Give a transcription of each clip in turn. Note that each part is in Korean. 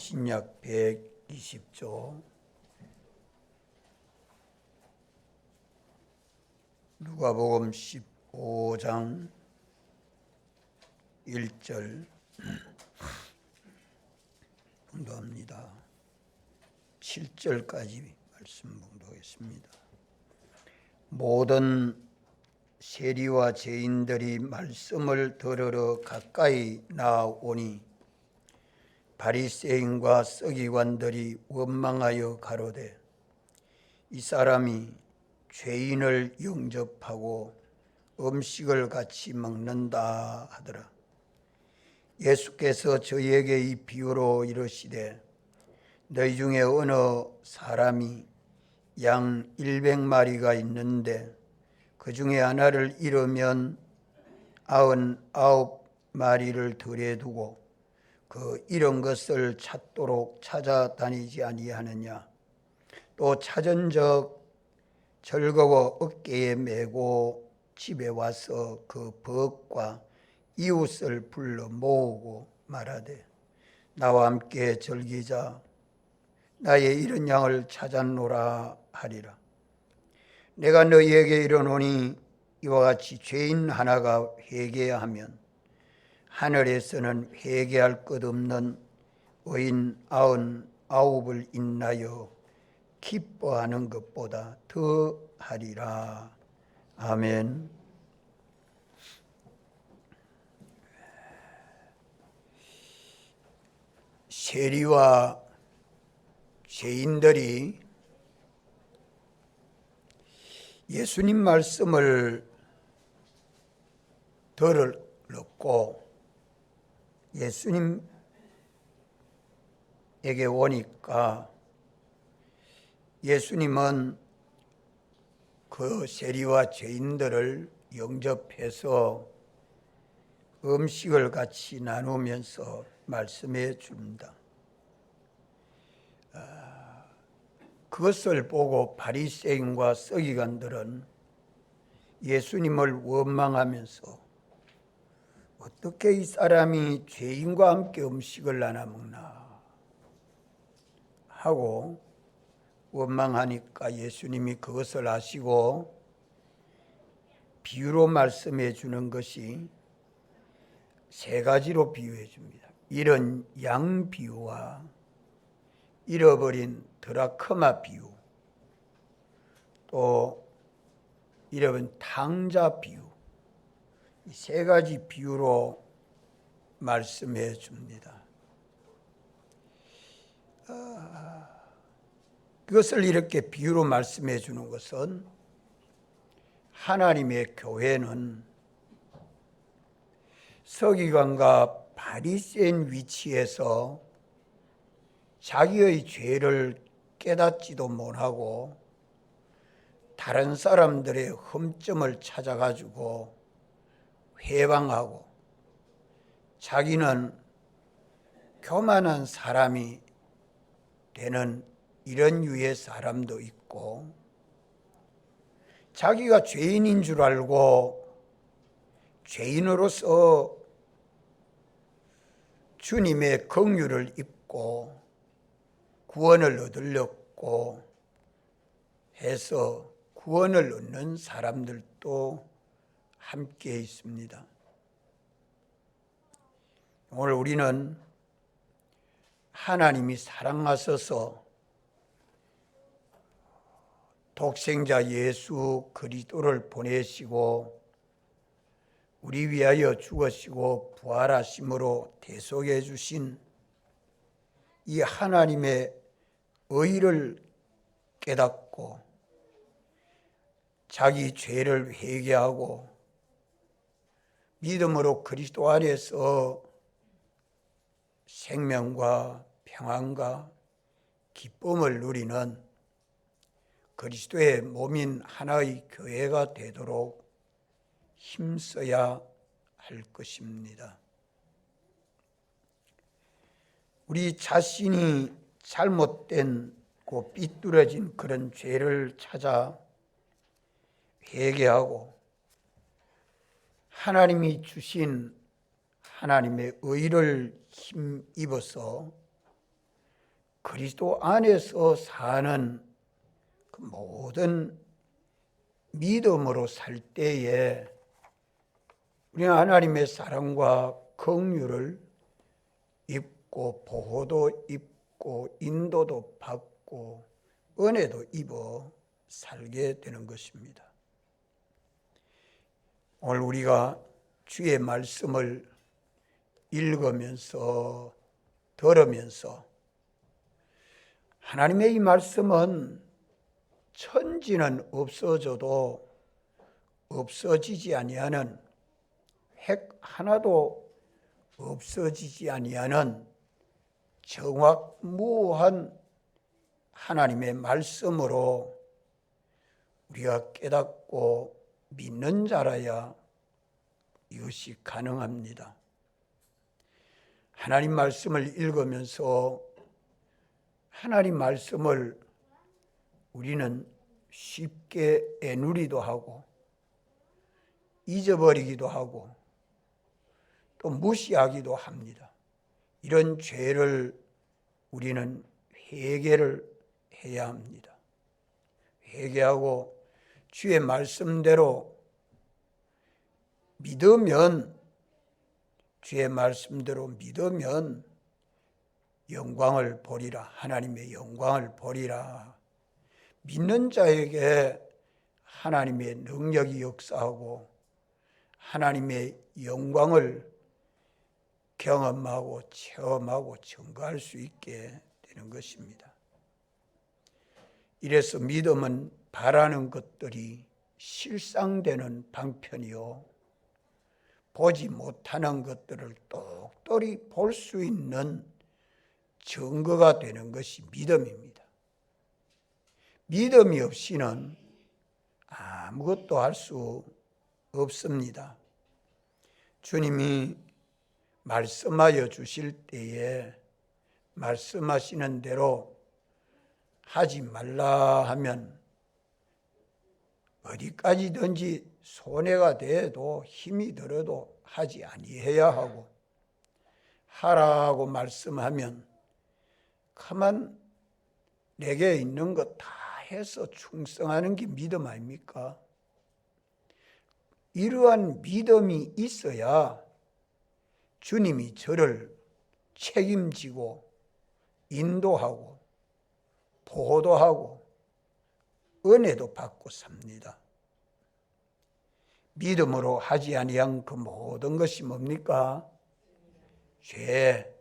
신약 120조 누가복음 15장 1절 봉독합니다. 7절까지 말씀 봉독하겠습니다. 모든 세리와 죄인들이 말씀을 들으러 가까이 나아오니 바리새인과 서기관들이 원망하여 가로되 이 사람이 죄인을 영접하고 음식을 같이 먹는다 하더라. 예수께서 저희에게 이 비유로 이르시되 너희 중에 어느 사람이 양 100마리가 있는데 그 중에 하나를 잃으면 99마리를 들에 두고 그 잃은 것을 찾도록 찾아다니지 아니하느냐. 또 찾은적 즐거워 어깨에 메고 집에 와서 그 벗과 이웃을 불러 모으고 말하되 나와 함께 즐기자. 나의 잃은 양을 찾았노라 하리라. 내가 너희에게 이르노니 이와 같이 죄인 하나가 회개하면 하늘에서는 회개할 것 없는 의인 99을 인하여 기뻐하는 것보다 더 하리라. 아멘. 세리와 죄인들이 예수님 말씀을 들었고 예수님에게 오니까 예수님은 그 세리와 죄인들을 영접해서 음식을 같이 나누면서 말씀해 줍니다. 그것을 보고 바리새인과 서기관들은 예수님을 원망하면서 어떻게 이 사람이 죄인과 함께 음식을 나눠 먹나 하고 원망하니까 예수님이 그것을 아시고 비유로 말씀해 주는 것이 세 가지로 비유해 줍니다. 잃은 양 비유와 잃어버린 드라크마 비유, 또 잃어버린 탕자 비유, 이 세 가지 비유로 말씀해 줍니다. 그것을 이렇게 비유로 말씀해 주는 것은 하나님의 교회는 서기관과 바리새인 위치에서 자기의 죄를 깨닫지도 못하고 다른 사람들의 흠점을 찾아가지고 회방하고 자기는 교만한 사람이 되는 이런 유의 사람도 있고 자기가 죄인인 줄 알고 죄인으로서 주님의 긍휼을 입고 구원을 얻으려고 해서 구원을 얻는 사람들도 함께 있습니다. 오늘 우리는 하나님이 사랑하셔서 독생자 예수 그리스도를 보내시고 우리 위하여 죽으시고 부활하심으로 대속해 주신 이 하나님의 의를 깨닫고 자기 죄를 회개하고 믿음으로 그리스도 안에서 생명과 평안과 기쁨을 누리는 그리스도의 몸인 하나의 교회가 되도록 힘써야 할 것입니다. 우리 자신이 잘못된 삐뚤어진 그런 죄를 찾아 회개하고 하나님이 주신 하나님의 의를 힘입어서 그리스도 안에서 사는 그 모든 믿음으로 살 때에 우리는 하나님의 사랑과 긍휼을 입고 보호도 입고 인도도 받고 은혜도 입어 살게 되는 것입니다. 오늘 우리가 주의 말씀을 읽으면서 들으면서 하나님의 이 말씀은 천지는 없어져도 없어지지 아니하는, 핵 하나도 없어지지 아니하는 정확무한 하나님의 말씀으로 우리가 깨닫고 믿는 자라야 이것이 가능합니다. 하나님 말씀을 읽으면서 하나님 말씀을 우리는 쉽게 애누리도 하고 잊어버리기도 하고 또 무시하기도 합니다. 이런 죄를 우리는 회개를 해야 합니다. 회개하고 주의 말씀대로 믿으면, 주의 말씀대로 믿으면 영광을 보리라. 하나님의 영광을 보리라. 믿는 자에게 하나님의 능력이 역사하고 하나님의 영광을 경험하고 체험하고 증거할 수 있게 되는 것입니다. 이래서 믿음은 바라는 것들이 실상되는 방편이요, 보지 못하는 것들을 똑똑히 볼 수 있는 증거가 되는 것이 믿음입니다. 믿음이 없이는 아무것도 할 수 없습니다. 주님이 말씀하여 주실 때에 말씀하시는 대로 하지 말라 하면 어디까지든지 손해가 돼도 힘이 들어도 하지 아니해야 하고, 하라고 말씀하면 가만 내게 있는 것 다 해서 충성하는 게 믿음 아닙니까? 이러한 믿음이 있어야 주님이 저를 책임지고 인도하고 보호도 하고 은혜도 받고 삽니다. 믿음으로 하지 아니한 그 모든 것이 뭡니까? 죄.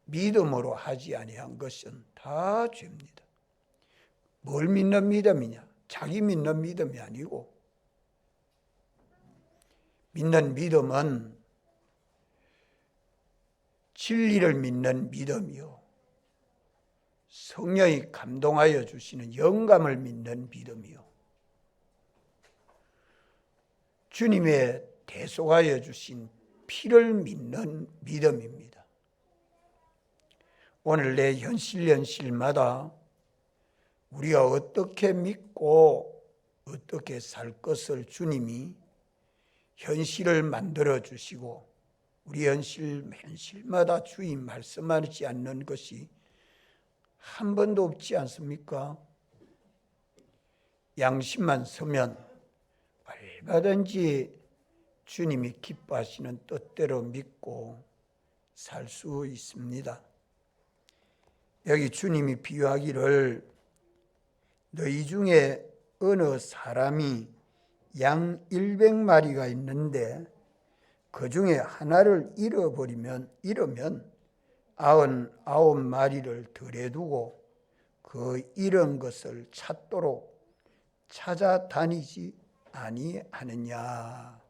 믿음으로 하지 아니한 것은 다 죄입니다. 뭘 믿는 믿음이냐? 자기 믿는 믿음이 아니고, 믿는 믿음은 진리를 믿는 믿음이요, 성령이 감동하여 주시는 영감을 믿는 믿음이요, 주님의 대속하여 주신 피를 믿는 믿음입니다. 오늘 내 현실마다 우리가 어떻게 믿고 어떻게 살 것을 주님이 현실을 만들어 주시고, 우리 현실마다 주님 말씀하지 않는 것이 한 번도 없지 않습니까? 양심만 서면 얼마든지 주님이 기뻐하시는 뜻대로 믿고 살 수 있습니다. 여기 주님이 비유하기를 너희 중에 어느 사람이 양 100마리가 있는데 그 중에 하나를 잃으면 99마리를 들에 두고 그 잃은 것을 찾도록 찾아다니지 아니하느냐.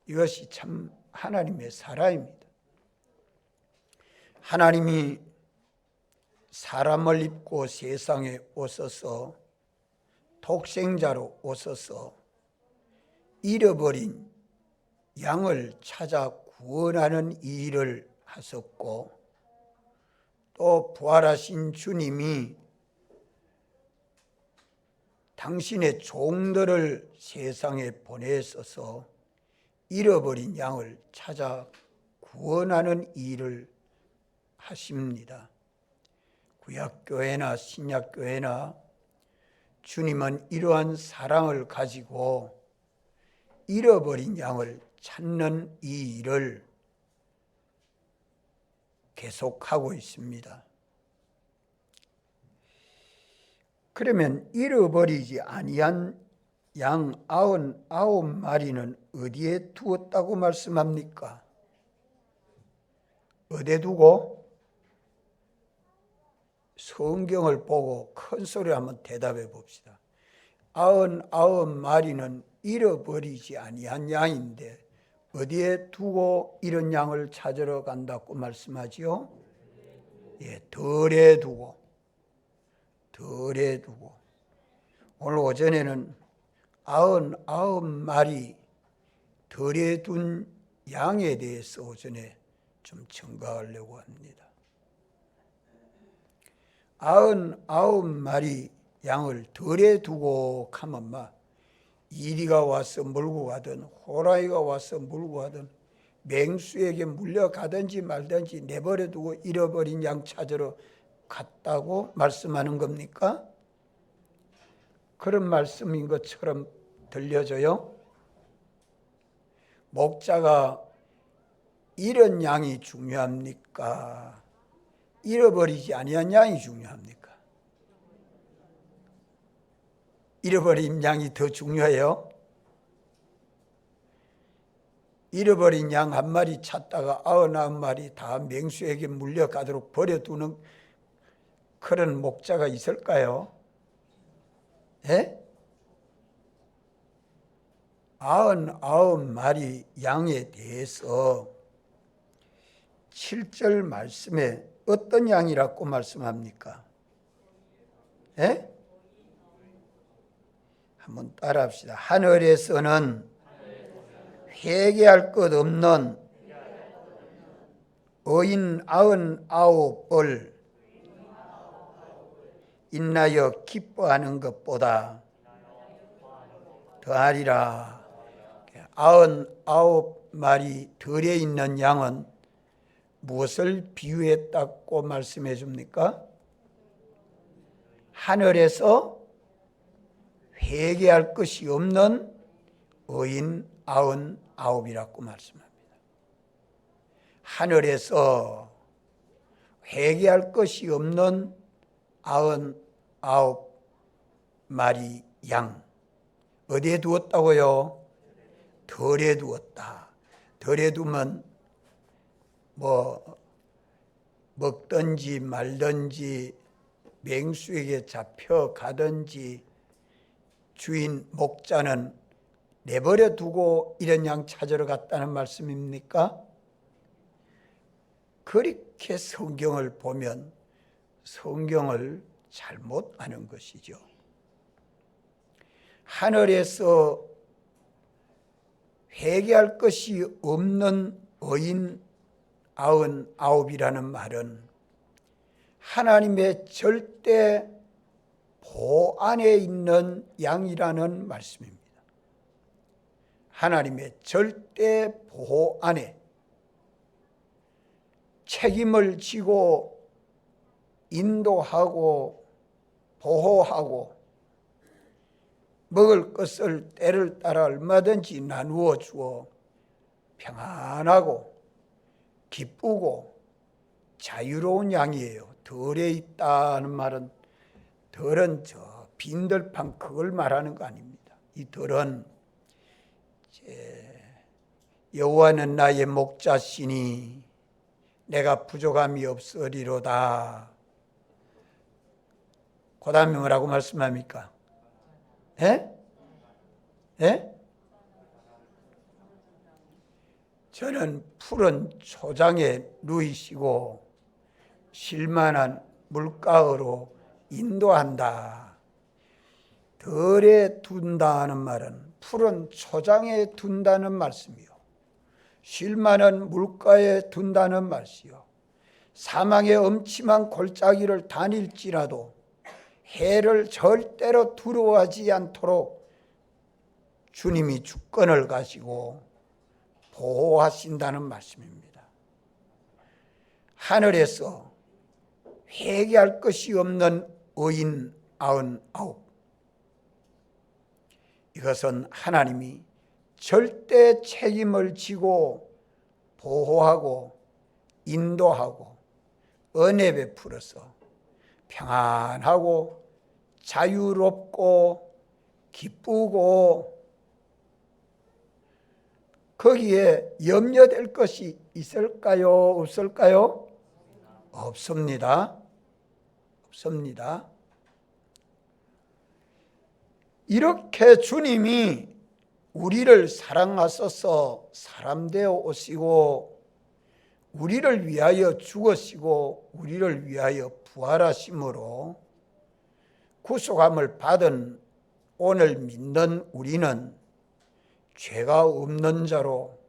이것이 참 하나님의 사랑입니다. 하나님이 사람을 입고 세상에 오셔서 독생자로 오셔서 잃어버린 양을 찾아 구원하는 이 일을 하셨고, 또 부활하신 주님이 당신의 종들을 세상에 보내셔서 잃어버린 양을 찾아 구원하는 일을 하십니다. 구약교회나 신약교회나 주님은 이러한 사랑을 가지고 잃어버린 양을 찾는 이 일을 계속하고 있습니다. 그러면 잃어버리지 아니한 양 99마리는 어디에 두었다고 말씀합니까? 어디에 두고? 성경을 보고 큰 소리 한번 대답해 봅시다. 99마리는 잃어버리지 아니한 양인데 어디에 두고 이런 양을 찾으러 간다고 말씀하지요? 예, 덜에 두고. 오늘 오전에는 99마리 덜에 둔 양에 대해서 오전에 좀 증거하려고 합니다. 99마리 양을 덜에 두고 가면 이리가 와서 몰고 가든 호랑이가 와서 몰고 가든 맹수에게 물려가든지 말든지 내버려 두고 잃어버린 양 찾으러 갔다고 말씀하는 겁니까? 그런 말씀인 것처럼 들려져요? 목자가 잃은 양이 중요합니까? 잃어버리지 아니한 양이 중요합니까? 잃어버린 양이 더 중요해요? 잃어버린 양 한 마리 찾다가 99마리 다 맹수에게 물려가도록 버려두는 그런 목자가 있을까요? 예? 99마리 양에 대해서 7절 말씀에 어떤 양이라고 말씀합니까? 예? 한번 따라합시다. 하늘에서는 회개할 것 없는 어인 99을 인하여 기뻐하는 것보다 더하리라. 99마리 덜에 있는 양은 무엇을 비유했다고 말씀해 줍니까? 하늘에서 회개할 것이 없는 어인 99이라고 말씀합니다. 하늘에서 회개할 것이 없는 99마리 양 어디에 두었다고요? 덜에 두었다. 덜에 두면 먹든지 말든지 맹수에게 잡혀가든지 주인 목자는 내버려 두고 이런 양 찾으러 갔다는 말씀입니까? 그렇게 성경을 보면 성경을 잘못 아는 것이죠. 하늘에서 회개할 것이 없는 어인 99이라는 말은 하나님의 절대 보호 안에 있는 양이라는 말씀입니다. 하나님의 절대 보호 안에 책임을 지고 인도하고 보호하고 먹을 것을 때를 따라 얼마든지 나누어 주어 평안하고 기쁘고 자유로운 양이에요. 덜에 있다는 말은 덜은 저 빈들판 그걸 말하는 거 아닙니다. 이 덜은 여호와는 나의 목자시니 내가 부족함이 없으리로다. 그 다음에 뭐라고 말씀합니까? 예? 예? 저는 푸른 초장에 누이시고 실만한 물가으로 인도한다. 덜에 둔다는 말은 푸른 초장에 둔다는 말씀이요. 쉴만한 물가에 둔다는 말씀이요. 사망의 엄침한 골짜기를 다닐지라도 해를 절대로 두려워하지 않도록 주님이 주권을 가지고 보호하신다는 말씀입니다. 하늘에서 회개할 것이 없는 의인 99. 이것은 하나님이 절대 책임을 지고 보호하고 인도하고 은혜 베풀어서 평안하고 자유롭고 기쁘고 거기에 염려될 것이 있을까요? 없을까요? 없습니다. 없습니다. 이렇게 주님이 우리를 사랑하셔서 사람 되어 오시고 우리를 위하여 죽으시고 우리를 위하여 부활하심으로 구속함을 받은 오늘 믿는 우리는 죄가 없는 자로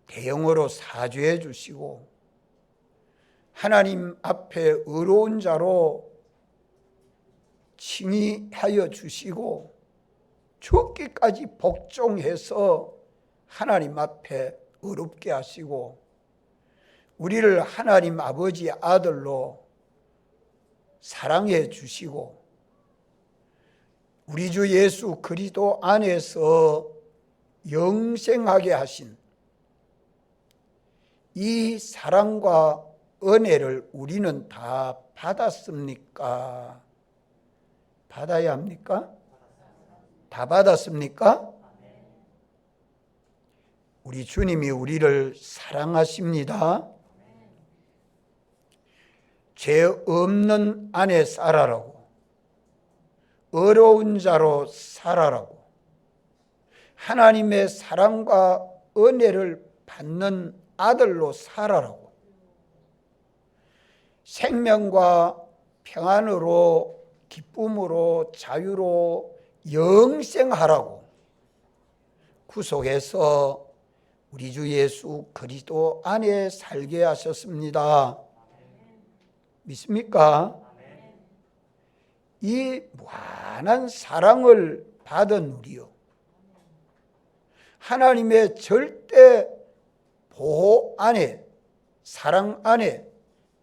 대형으로 사죄해 주시고 하나님 앞에 의로운 자로 칭의하여 주시고 죽기까지 복종해서 하나님 앞에 의롭게 하시고 우리를 하나님 아버지 아들로 사랑해 주시고 우리 주 예수 그리스도 안에서 영생하게 하신 이 사랑과 은혜를 우리는 다 받았습니까? 받아야 합니까? 다 받았습니까? 우리 주님이 우리를 사랑하십니다. 죄 없는 안에 살아라고, 어려운 자로 살아라고, 하나님의 사랑과 은혜를 받는 아들로 살아라고, 생명과 평안으로 기쁨으로 자유로 영생하라고 구속해서 우리 주 예수 그리스도 안에 살게 하셨습니다. 믿습니까? 이 무한한 사랑을 받은 우리요, 하나님의 절대 보호 안에, 사랑 안에,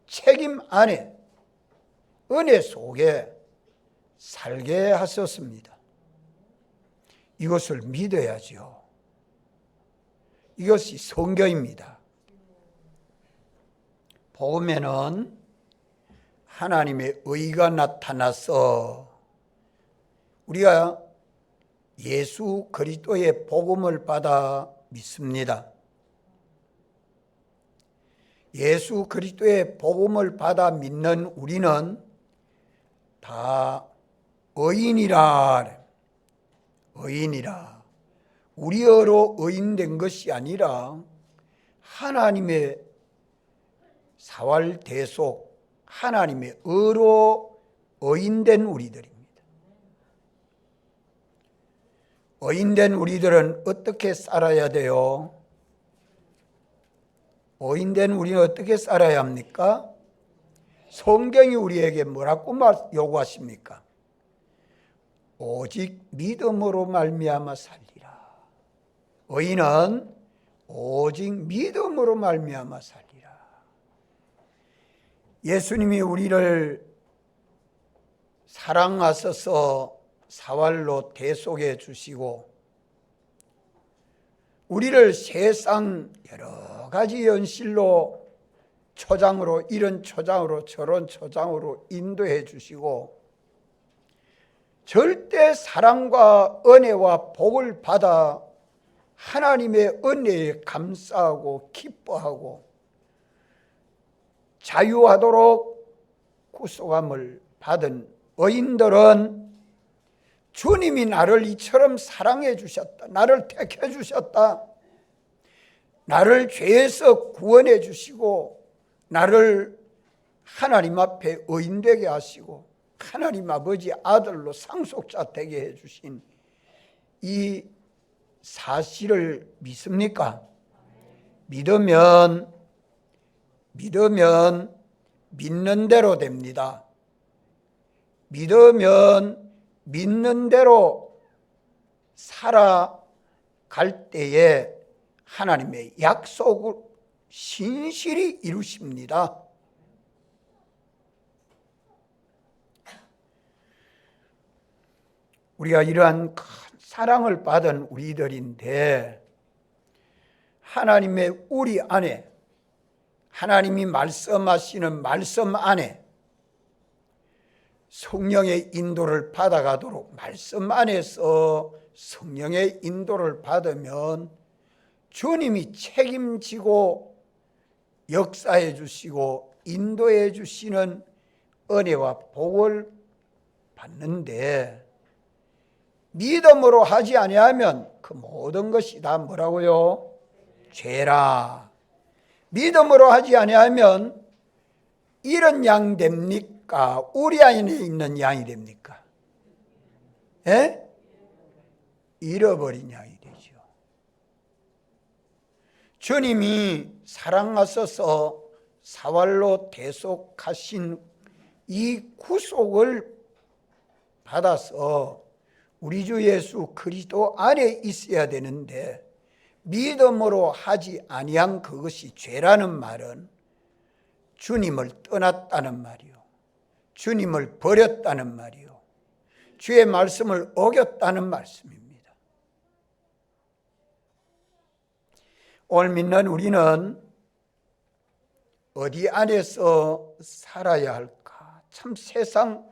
책임 안에, 은혜 속에 살게 하셨습니다. 이것을 믿어야죠. 이것이 성경입니다. 복음에는 하나님의 의가 나타나서 우리가 예수 그리스도의 복음을 받아 믿습니다. 예수 그리스도의 복음을 받아 믿는 우리는 다 의인이라. 의인이라. 우리어로 의인된 것이 아니라 하나님의 사활 대속, 하나님의 의로 의인된 우리들입니다. 의인된 우리들은 어떻게 살아야 돼요? 의인된 우리는 어떻게 살아야 합니까? 성경이 우리에게 뭐라고 요구하십니까? 오직 믿음으로 말미암아 살리라. 의인은 오직 믿음으로 말미암아 살리라. 예수님이 우리를 사랑하셔서 사활로 대속해 주시고 우리를 세상 여러 가지 연실로 초장으로, 이런 초장으로 저런 초장으로 인도해 주시고 절대 사랑과 은혜와 복을 받아 하나님의 은혜에 감사하고 기뻐하고 자유하도록 구속함을 받은 의인들은 주님이 나를 이처럼 사랑해 주셨다, 나를 택해 주셨다, 나를 죄에서 구원해 주시고 나를 하나님 앞에 의인되게 하시고 하나님 아버지 아들로 상속자 되게 해주신 이 사실을 믿습니까? 믿으면 믿는 대로 됩니다. 믿으면 믿는 대로 살아갈 때에 하나님의 약속을 신실히 이루십니다. 우리가 이러한 큰 사랑을 받은 우리들인데 하나님의 우리 안에, 하나님이 말씀하시는 말씀 안에 성령의 인도를 받아가도록, 말씀 안에서 성령의 인도를 받으면 주님이 책임지고 역사해 주시고 인도해 주시는 은혜와 복을 받는데, 믿음으로 하지 아니하면 그 모든 것이 다 뭐라고요? 죄라. 믿음으로 하지 아니하면 이런 양 됩니까? 우리 안에 있는 양이 됩니까? 예? 잃어버린 양이 되죠. 주님이 사랑하셔서 사활로 대속하신 이 구속을 받아서 우리 주 예수 그리스도 안에 있어야 되는데, 믿음으로 하지 아니한 그것이 죄라는 말은 주님을 떠났다는 말이요, 주님을 버렸다는 말이요, 주의 말씀을 어겼다는 말씀입니다. 오늘 믿는 우리는 어디 안에서 살아야 할까? 참 세상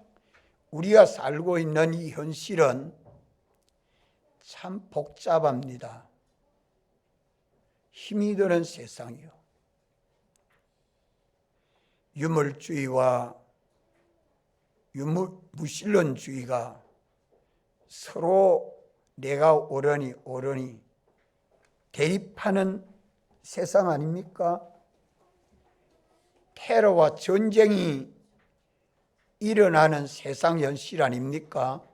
우리가 살고 있는 이 현실은 참 복잡합니다. 힘이 드는 세상이요, 유물주의와 무신론주의가 서로 내가 옳으니 대립하는 세상 아닙니까? 테러와 전쟁이 일어나는 세상 현실 아닙니까?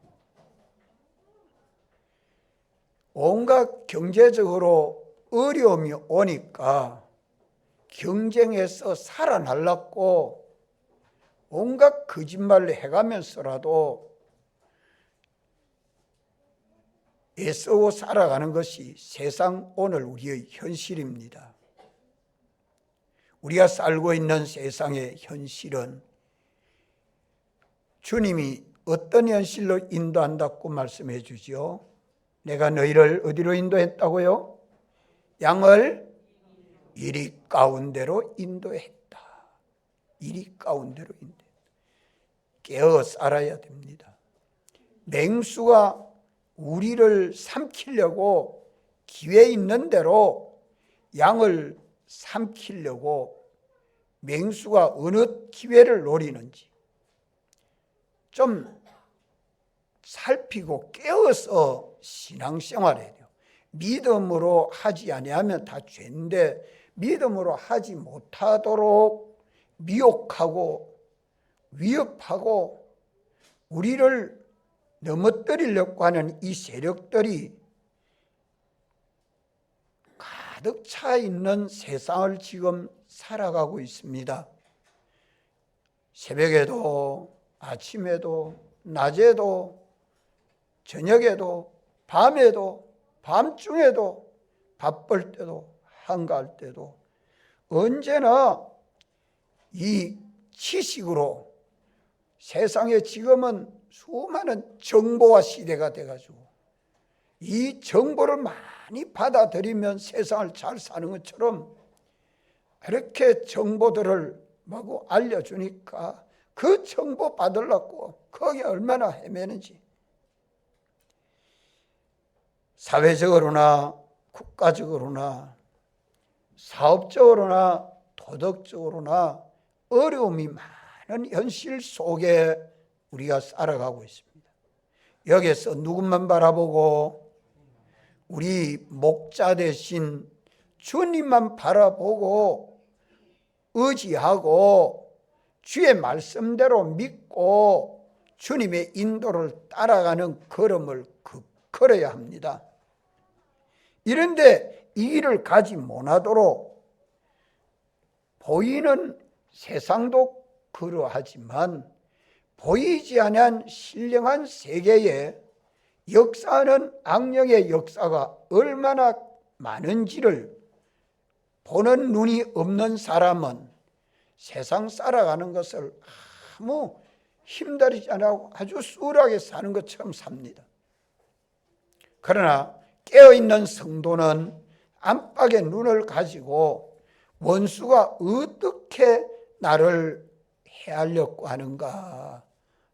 온갖 경제적으로 어려움이 오니까 경쟁에서 살아날라고 온갖 거짓말을 해가면서라도 애쓰고 살아가는 것이 세상 오늘 우리의 현실입니다. 우리가 살고 있는 세상의 현실은 주님이 어떤 현실로 인도한다고 말씀해 주죠? 내가 너희를 어디로 인도했다고요? 양을 이리 가운데로 인도했다. 이리 가운데로 인도했다. 깨어 살아야 됩니다. 맹수가 우리를 삼키려고 기회 있는 대로 양을 삼키려고 맹수가 어느 기회를 노리는지 좀 살피고 깨어서 신앙생활해야 돼요. 믿음으로 하지 아니하면 다 죄인데, 믿음으로 하지 못하도록 미혹하고 위협하고 우리를 넘어뜨리려고 하는 이 세력들이 가득 차 있는 세상을 지금 살아가고 있습니다. 새벽에도 아침에도 낮에도 저녁에도 밤에도 밤중에도 바쁠 때도 한가할 때도 언제나 이 지식으로 세상에 지금은 수많은 정보화 시대가 돼가지고 이 정보를 많이 받아들이면 세상을 잘 사는 것처럼 이렇게 정보들을 마구 알려주니까 그 정보 받으려고 거기 얼마나 헤매는지, 사회적으로나 국가적으로나 사업적으로나 도덕적으로나 어려움이 많은 현실 속에 우리가 살아가고 있습니다. 여기서 누구만 바라보고? 우리 목자 대신 주님만 바라보고 의지하고 주의 말씀대로 믿고 주님의 인도를 따라가는 걸음을 걸어야 합니다. 이런데 이 길을 가지 못하도록 보이는 세상도 그러하지만 보이지 않은 신령한 세계에 역사하는 악령의 역사가 얼마나 많은지를 보는 눈이 없는 사람은 세상 살아가는 것을 아무 힘들이지 않고 아주 수월하게 사는 것처럼 삽니다. 그러나 깨어있는 성도는 안팎의 눈을 가지고 원수가 어떻게 나를 해하려고 하는가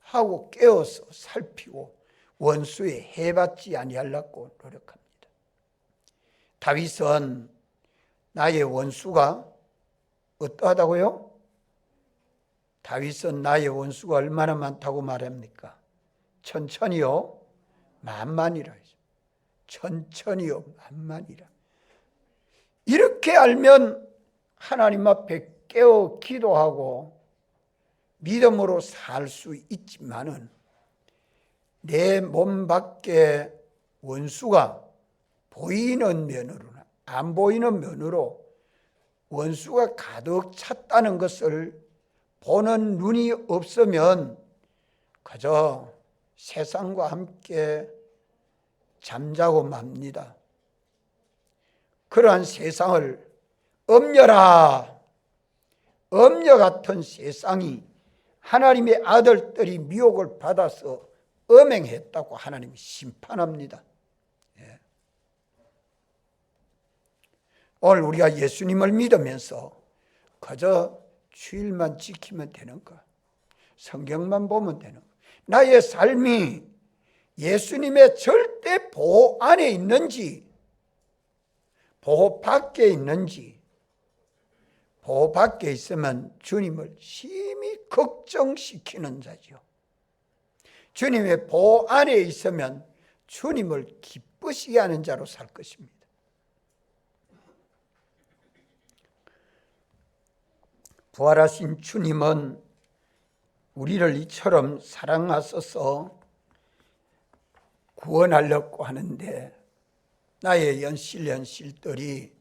하고 깨어서 살피고 원수에 해받지 아니하려고 노력합니다. 다윗은 나의 원수가 어떠하다고요? 다윗은 나의 원수가 얼마나 많다고 말합니까? 천천히요 만만이라. 천천히요 만만이라. 이렇게 알면 하나님 앞에 깨어 기도하고 믿음으로 살 수 있지만은 내 몸 밖에 원수가 보이는 면으로나 안 보이는 면으로 원수가 가득 찼다는 것을 보는 눈이 없으면 그저 세상과 함께 잠자고 맙니다. 그러한 세상을 엄녀라, 엄녀 같은 세상이 하나님의 아들들이 미혹을 받아서 음행했다고 하나님이 심판합니다. 오늘 우리가 예수님을 믿으면서 그저 주일만 지키면 되는가? 성경만 보면 되는가? 나의 삶이 예수님의 절대 보호 안에 있는지 보호 밖에 있는지, 보호 밖에 있으면 주님을 심히 걱정시키는 자죠. 주님의 보호 안에 있으면 주님을 기쁘시게 하는 자로 살 것입니다. 부활하신 주님은 우리를 이처럼 사랑하셔서 구원하려고 하는데 나의 현실들이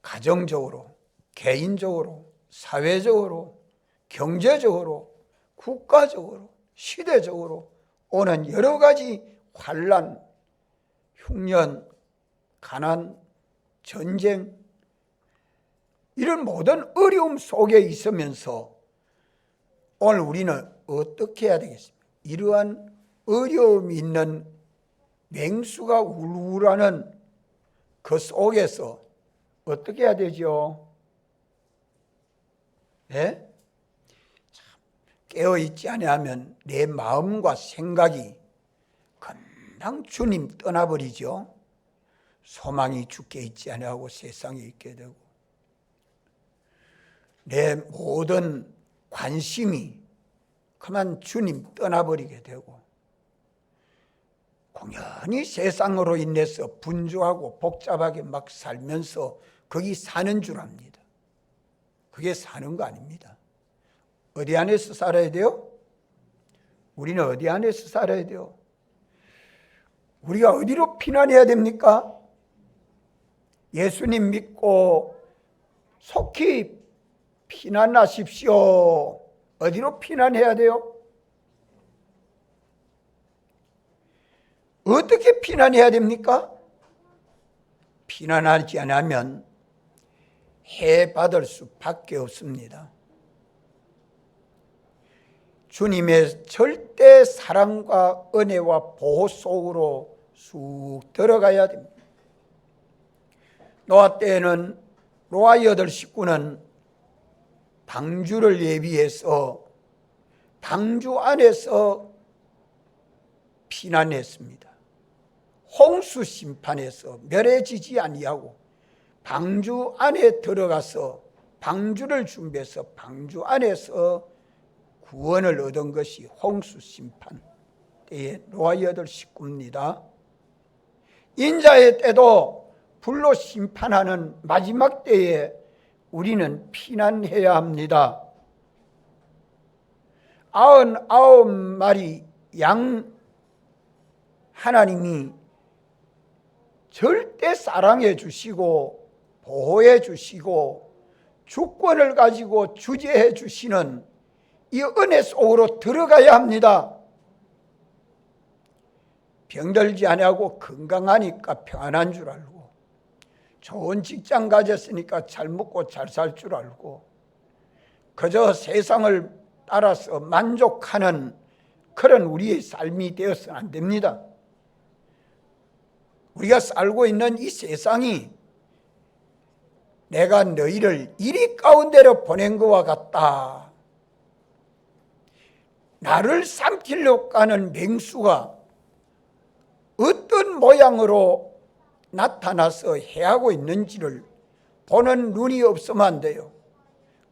가정적으로, 개인적으로, 사회적으로, 경제적으로, 국가적으로, 시대적으로 오는 여러 가지 환난, 흉년, 가난, 전쟁 이런 모든 어려움 속에 있으면서 오늘 우리는 어떻게 해야 되겠습니까? 이러한 어려움이 있는 맹수가 울울하는 그 속에서 어떻게 해야 되죠? 네? 깨어있지 아니하면 내 마음과 생각이 금방 주님 떠나버리죠. 소망이 주께 있지 아니하고 세상에 있게 되고 내 모든 관심이 그만 주님 떠나버리게 되고 공연히 세상으로 인해서 분주하고 복잡하게 막 살면서 거기 사는 줄 압니다. 그게 사는 거 아닙니다. 어디 안에서 살아야 돼요? 우리는 어디 안에서 살아야 돼요? 우리가 어디로 피난해야 됩니까? 예수님 믿고 속히 피난하십시오. 어디로 피난해야 돼요? 어떻게 피난해야 됩니까? 피난하지 않으면 해받을 수밖에 없습니다. 주님의 절대 사랑과 은혜와 보호 속으로 쑥 들어가야 됩니다. 노아 때에는 노아 8식구는 방주를 예비해서 방주 안에서 피난했습니다. 홍수 심판에서 멸해지지 아니하고 방주 안에 들어가서 방주를 준비해서 방주 안에서 구원을 얻은 것이 홍수 심판 때의 노아 8식구입니다. 인자의 때도 불로 심판하는 마지막 때에 우리는 피난해야 합니다. 99마리 양 하나님이 절대 사랑해 주시고 보호해 주시고 주권을 가지고 주재해 주시는 이 은혜 속으로 들어가야 합니다. 병들지 아니하고 건강하니까 평안한 줄 알고 좋은 직장 가졌으니까 잘 먹고 잘 살 줄 알고 그저 세상을 따라서 만족하는 그런 우리의 삶이 되어서는 안 됩니다. 우리가 살고 있는 이 세상이 내가 너희를 이리 가운데로 보낸 것과 같다. 나를 삼키려고 하는 맹수가 어떤 모양으로 나타나서 해하고 있는지를 보는 눈이 없으면 안 돼요.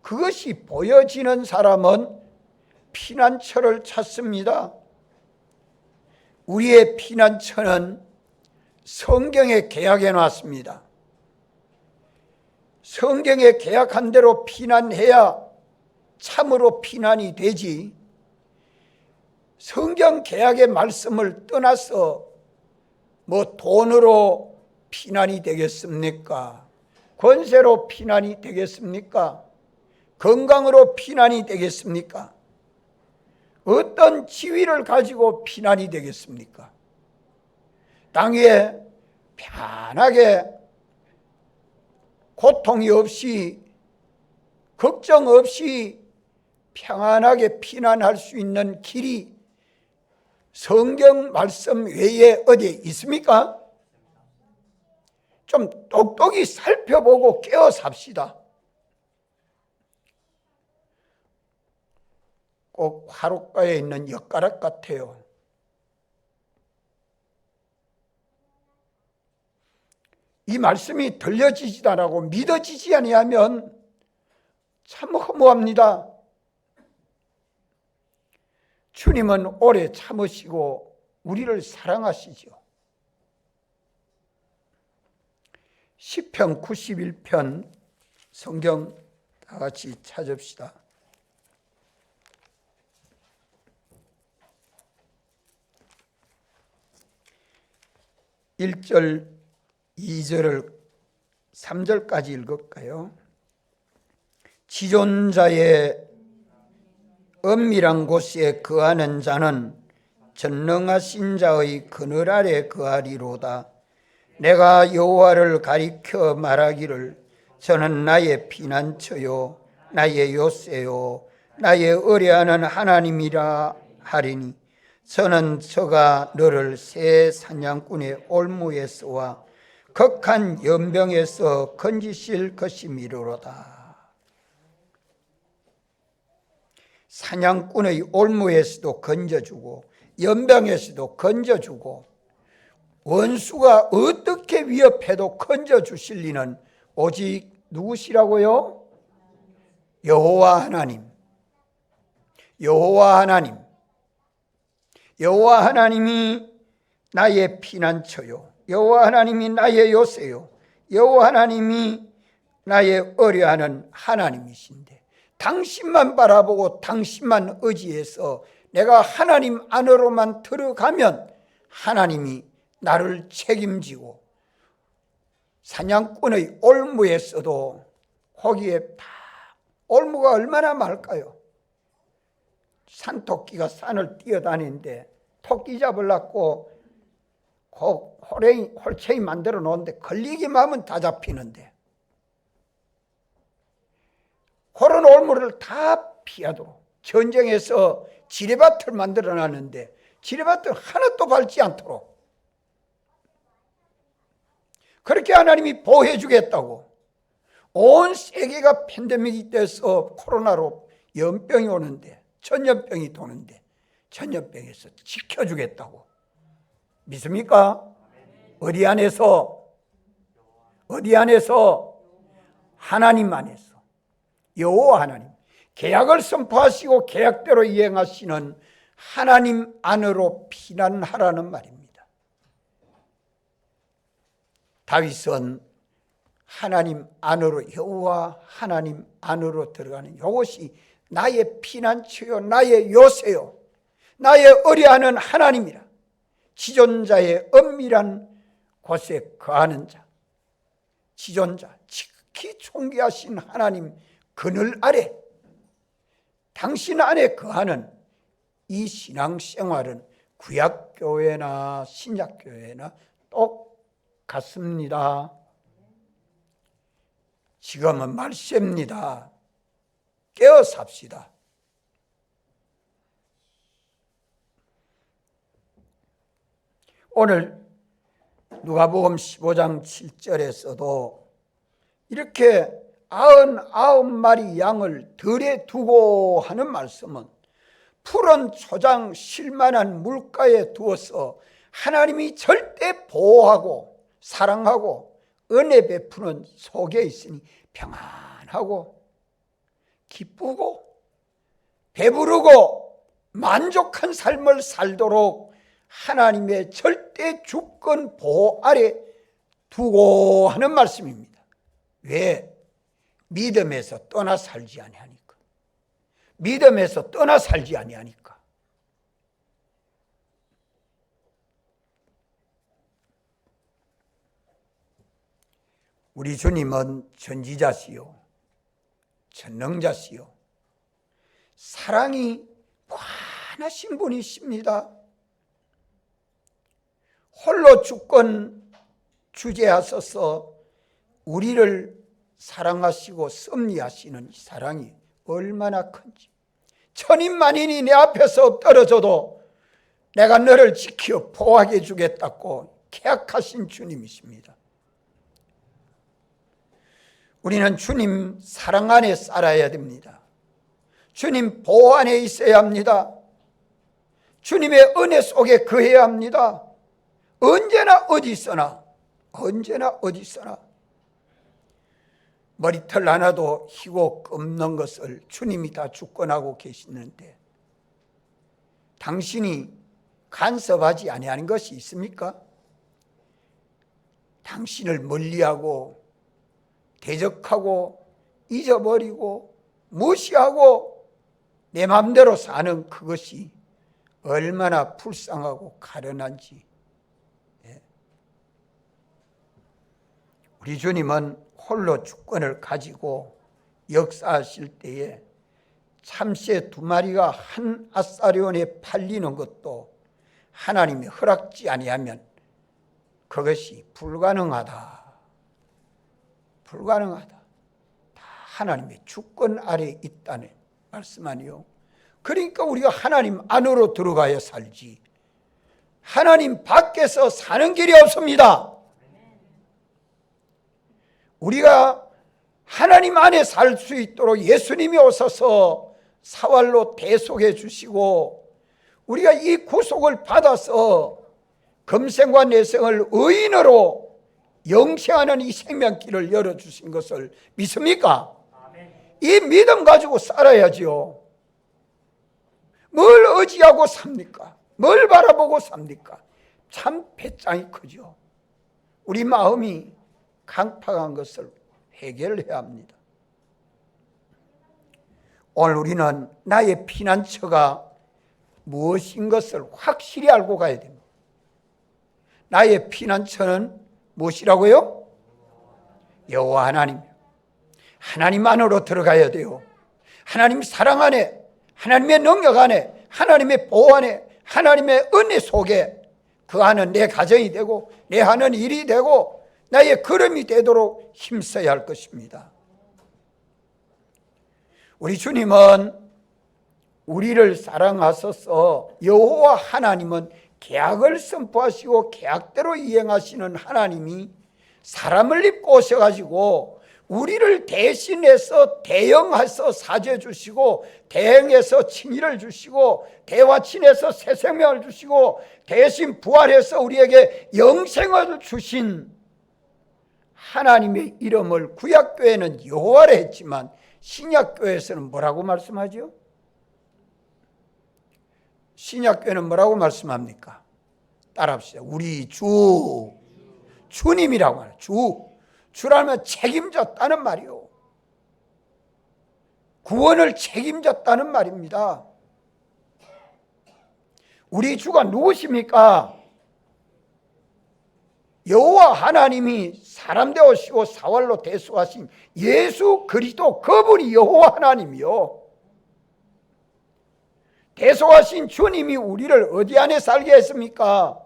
그것이 보여지는 사람은 피난처를 찾습니다. 우리의 피난처는 성경에 계약해 놨습니다. 성경에 계약한 대로 피난해야 참으로 피난이 되지, 성경 계약의 말씀을 떠나서 뭐 돈으로 피난이 되겠습니까? 권세로 피난이 되겠습니까? 건강으로 피난이 되겠습니까? 어떤 지위를 가지고 피난이 되겠습니까? 땅 위에 편하게 고통이 없이 걱정 없이 평안하게 피난할 수 있는 길이 성경 말씀 외에 어디에 있습니까? 좀 똑똑히 살펴보고 깨어 삽시다. 꼭 화롯가에 있는 엿가락 같아요. 이 말씀이 들려지지도 않고 믿어지지 아니하면 참 허무합니다. 주님은 오래 참으시고 우리를 사랑하시죠. 시편 91편 성경 다 같이 찾읍시다. 1절, 2절을 3절까지 읽을까요? 지존자의 은밀한 곳에 거하는 자는 전능하신 자의 그늘 아래 거하리로다. 내가 여호와를 가리켜 말하기를 저는 나의 피난처요 나의 요새요 나의 의뢰하는 하나님이라 하리니 저는 저가 너를 새 사냥꾼의 올무에서와 극한 연병에서 건지실 것이미로다. 사냥꾼의 올무에서도 건져주고 연병에서도 건져주고 원수가 어떻게 위협해도 건져주실 리는 오직 누구시라고요? 여호와 하나님. 여호와 하나님. 여호와 하나님이 나의 피난처요 여호와 하나님이 나의 요새요 여호와 하나님이 나의 의뢰하는 하나님이신데, 당신만 바라보고 당신만 의지해서 내가 하나님 안으로만 들어가면 하나님이 나를 책임지고, 사냥꾼의 올무에서도 거기에 다 올무가 얼마나 많을까요? 산토끼가 산을 뛰어다니는데 토끼 잡으려고 홀챙이 만들어 놓는데 걸리기만 하면 다 잡히는데, 그런 올무를 다 피하도록 전쟁에서 지뢰밭을 만들어 놨는데 지뢰밭을 하나도 밟지 않도록 그렇게 하나님이 보호해 주겠다고, 온 세계가 팬데믹이 돼서 코로나로 연병이 오는데, 전염병이 도는데 전염병에서 지켜주겠다고 믿습니까? 어디 안에서? 어디 안에서? 하나님 안에서. 여호와 하나님, 계약을 선포하시고 계약대로 이행하시는 하나님 안으로 피난하라는 말입니다. 다윗은 하나님 안으로, 여호와 하나님 안으로 들어가는 이것이 나의 피난처요 나의 요새요 나의 의뢰하는 하나님이라. 지존자의 은밀한 곳에 거하는 자, 지존자, 지극히 존귀하신 하나님 그늘 아래, 당신 안에 거하는 이 신앙생활은 구약교회나 신약교회나 똑같습니다. 지금은 말세입니다. 깨어 삽시다. 오늘 누가복음 15장 7절에서도 이렇게 99마리 양을 들에 두고 하는 말씀은 푸른 초장 쉴만한 물가에 두어서 하나님이 절대 보호하고 사랑하고 은혜 베푸는 속에 있으니 평안하고 기쁘고 배부르고 만족한 삶을 살도록 하나님의 절대 주권 보호 아래 두고 하는 말씀입니다. 왜? 믿음에서 떠나 살지 아니하니까. 믿음에서 떠나 살지 아니하니까. 우리 주님은 전지자시요 전능자시요 사랑이 무한하신 분이십니다. 홀로 주권 주재하셔서 우리를 사랑하시고 섭리하시는 이 사랑이 얼마나 큰지, 천인만인이 내 앞에서 떨어져도 내가 너를 지켜 보호하게 해주겠다고 계약하신 주님이십니다. 우리는 주님 사랑 안에 살아야 됩니다. 주님 보호 안에 있어야 합니다. 주님의 은혜 속에 거해야 합니다. 언제나 어디서나 머리털 하나도 희고 없는 것을 주님이 다 주권하고 계시는데 당신이 간섭하지 아니하는 것이 있습니까? 당신을 멀리하고 대적하고 잊어버리고 무시하고 내 마음대로 사는 그것이 얼마나 불쌍하고 가련한지. 우리 주님은 홀로 주권을 가지고 역사하실 때에 참새 2마리가 한 아사리온에 팔리는 것도 하나님이 허락지 아니하면 그것이 불가능하다. 다 하나님의 주권 아래에 있다는 말씀 아니요. 그러니까 우리가 하나님 안으로 들어가야 살지 하나님 밖에서 사는 길이 없습니다. 우리가 하나님 안에 살 수 있도록 예수님이 오셔서 사활로 대속해 주시고 우리가 이 구속을 받아서 금생과 내생을 의인으로 영생하는 이 생명길을 열어주신 것을 믿습니까? 이 믿음 가지고 살아야지요. 뭘 의지하고 삽니까? 뭘 바라보고 삽니까? 참 배짱이 크죠. 우리 마음이 강팍한 것을 해결해야 합니다. 오늘 우리는 나의 피난처가 무엇인 것을 확실히 알고 가야 됩니다. 나의 피난처는 무엇이라고요? 여호와 하나님. 하나님 안으로 들어가야 돼요. 하나님 사랑 안에, 하나님의 능력 안에, 하나님의 보호 안에, 하나님의 은혜 속에 그 안은 내 가정이 되고 내 하는 일이 되고 나의 걸음이 되도록 힘써야 할 것입니다. 우리 주님은 우리를 사랑하셔서 여호와 하나님은 계약을 선포하시고 계약대로 이행하시는 하나님이 사람을 입고 오셔가지고 우리를 대신해서 대영해서 사죄 주시고 대행해서 칭의를 주시고 대화친해서 새 생명을 주시고 대신 부활해서 우리에게 영생을 주신 하나님의 이름을 구약교회는 여호와라 했지만 신약교회에서는 뭐라고 말씀하죠? 신약교회는 뭐라고 말씀합니까? 따라합시다. 우리 주님이라고 하는 주라면 책임졌다는 말이요. 구원을 책임졌다는 말입니다. 우리 주가 누구십니까? 여호와 하나님이 사람 되오시고 사활로 대속하신 예수 그리스도, 그분이 여호와 하나님이요. 대속하신 주님이 우리를 어디 안에 살게 했습니까?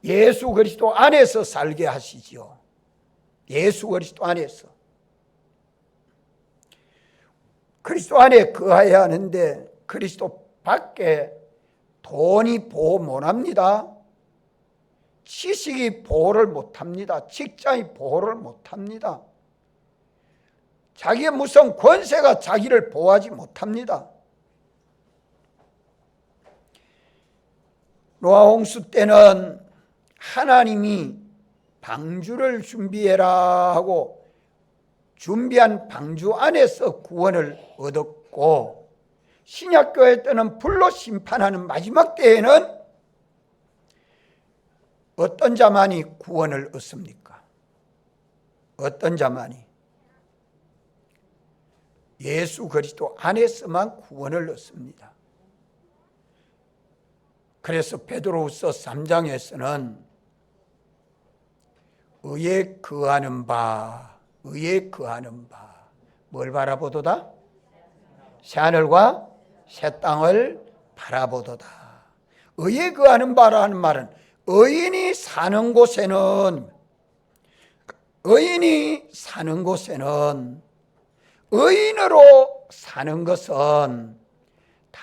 예수 그리스도 안에서 살게 하시지요. 예수 그리스도 안에서. 그리스도 안에 거하여야 하는데 그리스도 밖에 돈이 보호 못합니다. 지식이 보호를 못합니다. 직장이 보호를 못합니다. 자기의 무슨 권세가 자기를 보호하지 못합니다. 노아 홍수 때는 하나님이 방주를 준비해라 하고 준비한 방주 안에서 구원을 얻었고, 신약교회 때는 불로 심판하는 마지막 때에는 어떤 자만이 구원을 얻습니까? 어떤 자만이? 예수 그리스도 안에서만 구원을 얻습니다. 그래서 베드로후서 3장에서는 의에 거하는 바, 의에 거하는 바, 뭘 바라보도다? 새하늘과 새 땅을 바라보도다. 의에 거하는 바라는 말은 의인이 사는 곳에는 의인으로 사는 것은 다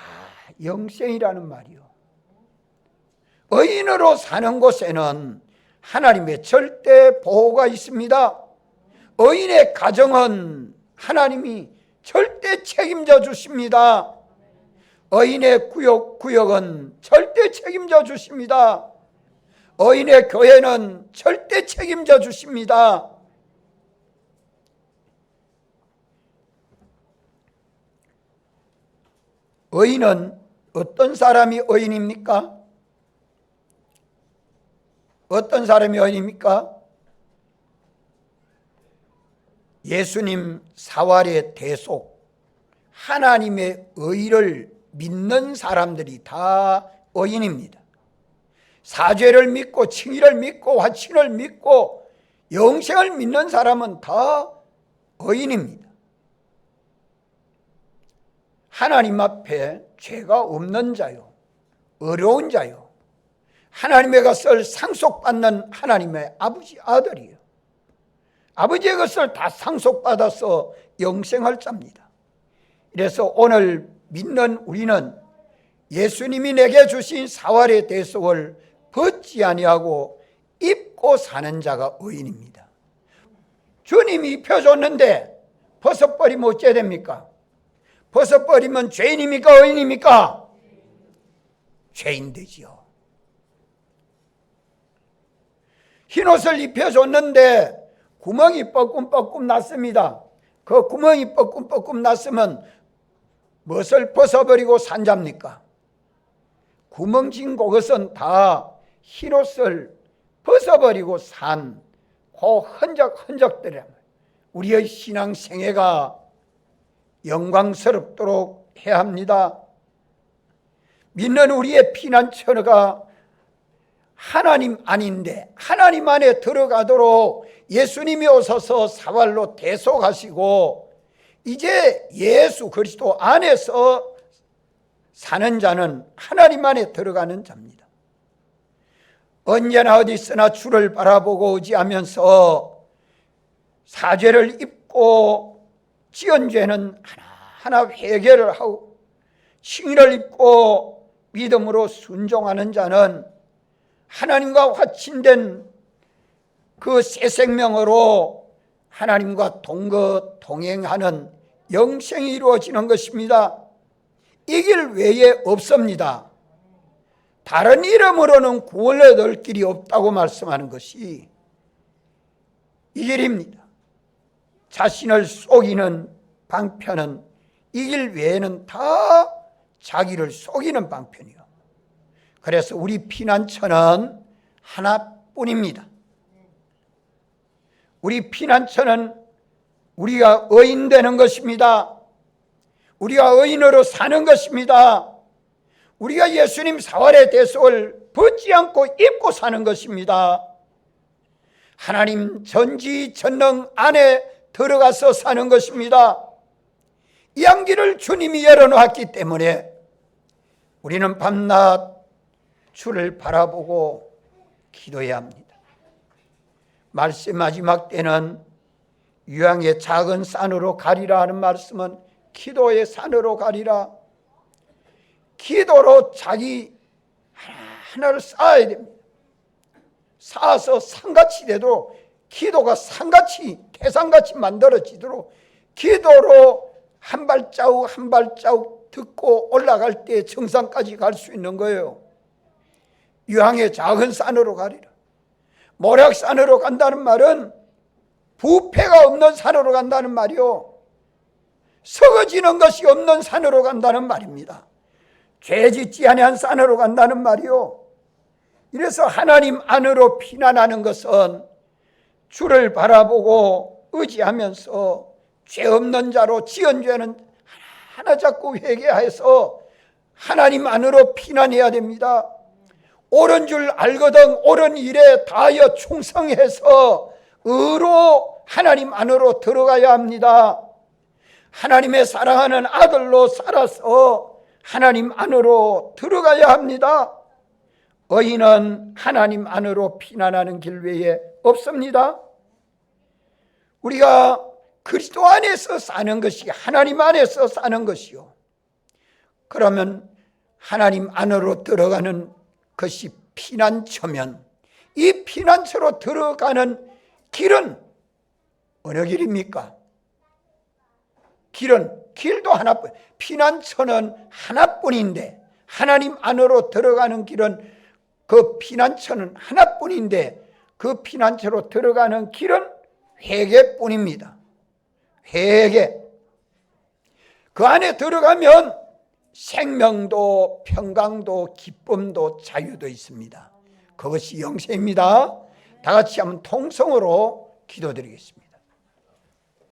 영생이라는 말이요. 의인으로 사는 곳에는 하나님의 절대 보호가 있습니다. 의인의 가정은 하나님이 절대 책임져 주십니다. 의인의 구역은 절대 책임져 주십니다. 의인의 교회는 절대 책임져 주십니다. 의인은 어떤 사람이 의인입니까? 어떤 사람이 의인입니까? 예수님 사활의 대속, 하나님의 의를 믿는 사람들이 다 의인입니다. 사죄를 믿고 칭의를 믿고 화친을 믿고 영생을 믿는 사람은 다 의인입니다. 하나님 앞에 죄가 없는 자요, 어려운 자요, 하나님의 것을 상속받는 하나님의 아버지 아들이요, 아버지의 것을 다 상속받아서 영생할 자입니다. 그래서 오늘 믿는 우리는 예수님이 내게 주신 사활의 대속을 벗지 아니하고 입고 사는 자가 의인입니다. 주님이 입혀줬는데 벗어버리면 어째 됩니까? 벗어버리면 죄인입니까? 의인입니까? 죄인 되지요. 흰옷을 입혀줬는데 구멍이 뻐끔뻐끔 났습니다. 그 구멍이 뻐끔뻐끔 났으면 무엇을 벗어버리고 산 자입니까? 구멍진 그것은 다 흰옷을 벗어버리고 산 그 흔적들이란 말이에요. 우리의 신앙 생애가 영광스럽도록 해야 합니다. 믿는 우리의 피난처가 하나님 아닌데 하나님 안에 들어가도록 예수님이 오셔서 사활로 대속하시고 이제 예수 그리스도 안에서 사는 자는 하나님 안에 들어가는 자입니다. 언제나 어디서나 주를 바라보고 의지하면서 사죄를 입고 지은 죄는 하나하나 회개를 하고 칭의를 입고 믿음으로 순종하는 자는 하나님과 화친된 그 새 생명으로 하나님과 동행하는 영생이 이루어지는 것입니다. 이 길 외에 없습니다. 다른 이름으로는 구원을 얻을 길이 없다고 말씀하는 것이 이 길입니다. 자신을 속이는 방편은 이 길 외에는 다 자기를 속이는 방편이요. 그래서 우리 피난처는 하나뿐입니다. 우리 피난처는 우리가 의인 되는 것입니다. 우리가 의인으로 사는 것입니다. 우리가 예수님 사활의 대속을 벗지 않고 입고 사는 것입니다. 하나님 전지전능 안에 들어가서 사는 것입니다. 이 안길을 주님이 열어놓았기 때문에 우리는 밤낮 주를 바라보고 기도해야 합니다. 말씀 마지막 때는 유황의 작은 산으로 가리라 하는 말씀은 기도의 산으로 가리라. 기도로 자기 하나하나를 쌓아야 됩니다. 쌓아서 산같이 되도록, 기도가 산같이 태산같이 만들어지도록 기도로 한 발자국 한 발자국 듣고 올라갈 때 정상까지 갈 수 있는 거예요. 유황의 작은 산으로 가리라. 모략산으로 간다는 말은 부패가 없는 산으로 간다는 말이요, 썩어지는 것이 없는 산으로 간다는 말입니다. 죄 짓지 아니한 산으로 간다는 말이요. 이래서 하나님 안으로 피난하는 것은 주를 바라보고 의지하면서 죄 없는 자로 지은 죄는 하나 자꾸 회개해서 하나님 안으로 피난해야 됩니다. 옳은 줄 알거든 옳은 일에 다하여 충성해서 의로 하나님 안으로 들어가야 합니다. 하나님의 사랑하는 아들로 살아서 하나님 안으로 들어가야 합니다. 의인은 하나님 안으로 피난하는 길 외에 없습니다. 우리가 그리스도 안에서 사는 것이 하나님 안에서 사는 것이요, 그러면 하나님 안으로 들어가는 것이 피난처면 이 피난처로 들어가는 길은 어느 길입니까? 길도 하나뿐, 피난처는 하나뿐인데, 하나님 안으로 들어가는 길은, 그 피난처는 하나뿐인데 그 피난처로 들어가는 길은 회개뿐입니다. 회개. 그 안에 들어가면 생명도 평강도 기쁨도 자유도 있습니다. 그것이 영생입니다. 다 같이 한번 통성으로 기도드리겠습니다.